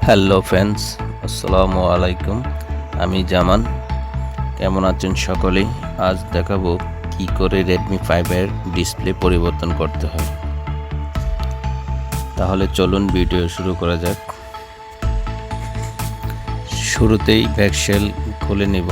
Hello friends, আসসালামু আলাইকুম। আমি জামান। কেমন আছেন সকলেই? আজ দেখাবো কি করে রেডমি 5 এর ডিসপ্লে পরিবর্তন করতে হয়। তাহলে চলুন ভিডিও শুরু করা যাক। শুরুতেই ব্যাকশেল খুলে নিব।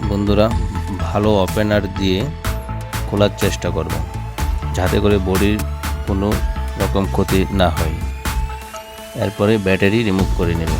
বন্ধুরা, ভালো ওপেনার দিয়ে খোলার চেষ্টা করব, যাতে করে বডির কোনো রকম ক্ষতি না হয়। এরপরে ব্যাটারি রিমুভ করে নেব।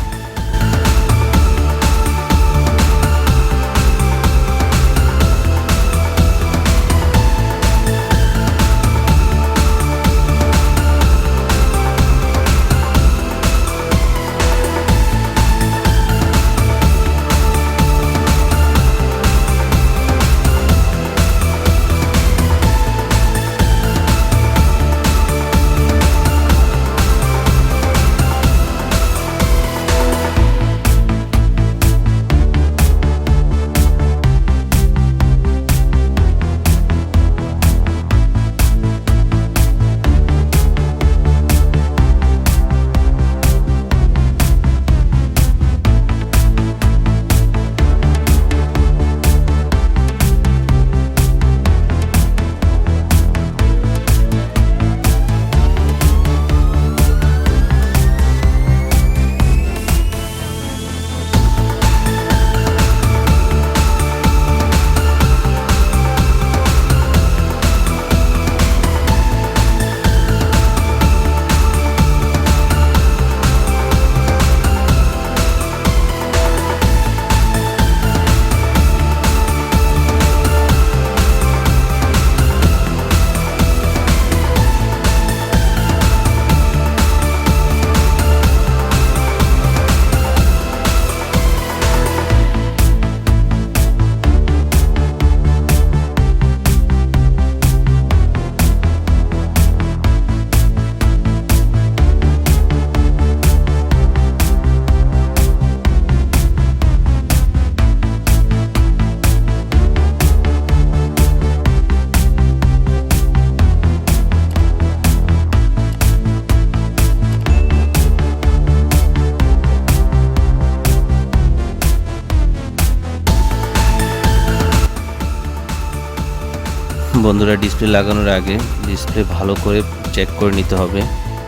বন্ধুরা, ডিসপ্লে লাগানোর আগে ডিসপ্লে ভালো করে চেক করে নিতে হবে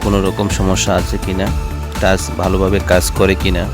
কোনো রকম সমস্যা আছে কিনা, টাচ ভালোভাবে কাজ করে কিনা।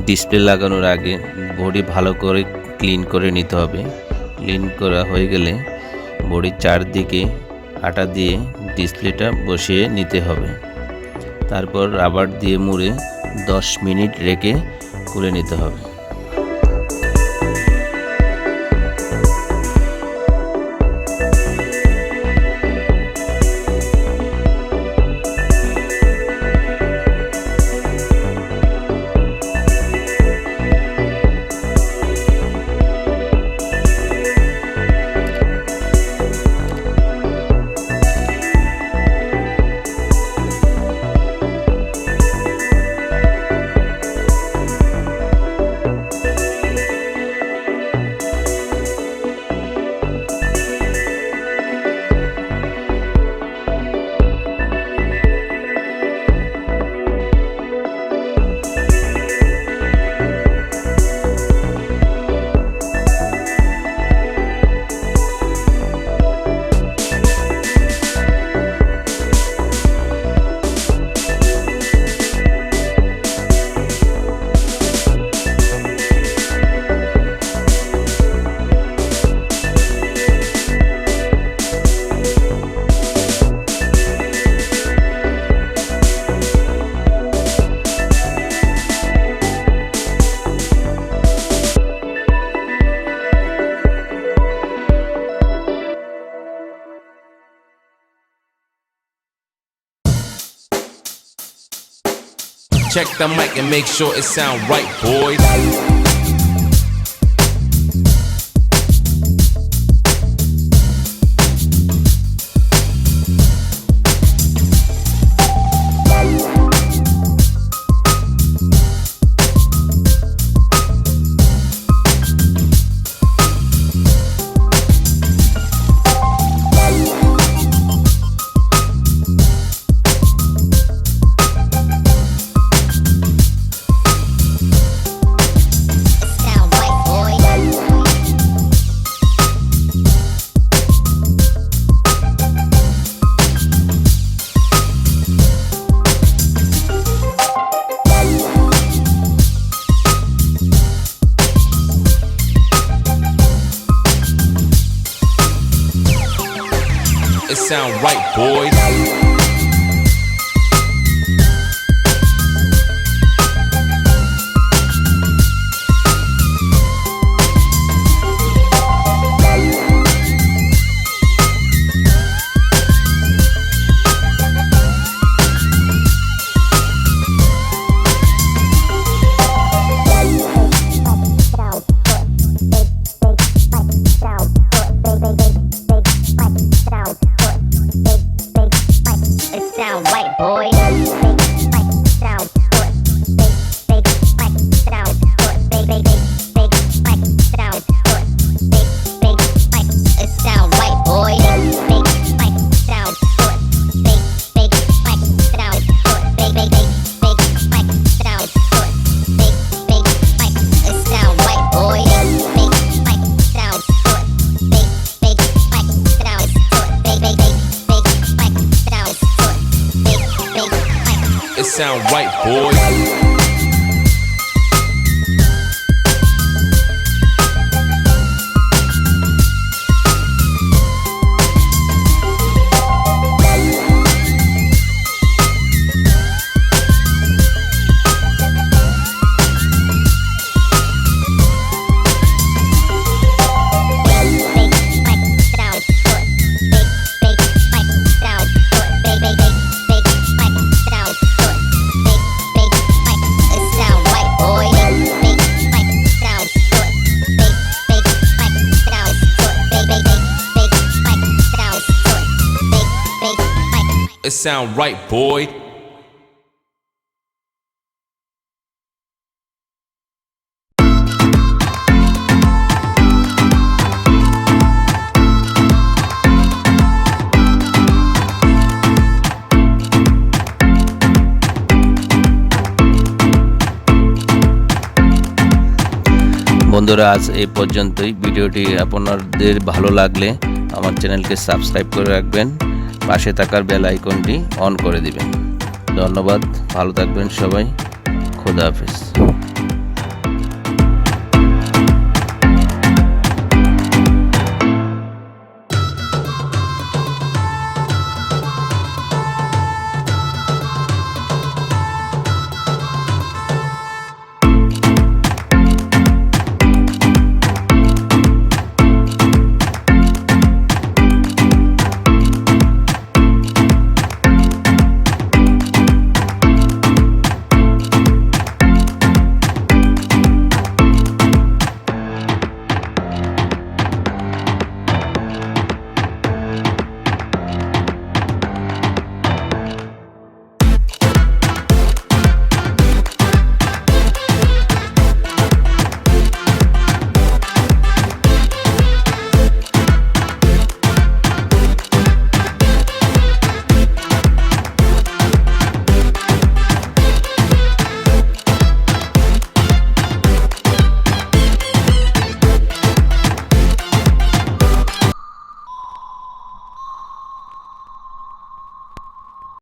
ডিসপ্লে লাগানোর আগে বডি ভালো করে ক্লিন করে নিতে হবে। ক্লিন করা হয়ে গেলে বডির চারদিকে আটা দিয়ে ডিসপ্লেটা বসিয়ে নিতে হবে। তারপর রাবার দিয়ে মুড়ে 10 মিনিট রেখে খুলে নিতে হবে। Check the mic and make sure it sound right, boys. It sound right, boys. It sound right, boys. It sound right, boy. বন্ধুরা, আজ এই পর্যন্তই। ভিডিওটি আপনাদের ভালো লাগলে আমার চ্যানেলকে সাবস্ক্রাইব করে রাখবেন, পাশে থাকার বেল আইকনটি অন করে দিবেন। ধন্যবাদ, ভালো থাকবেন সবাই, খোদা হাফেজ।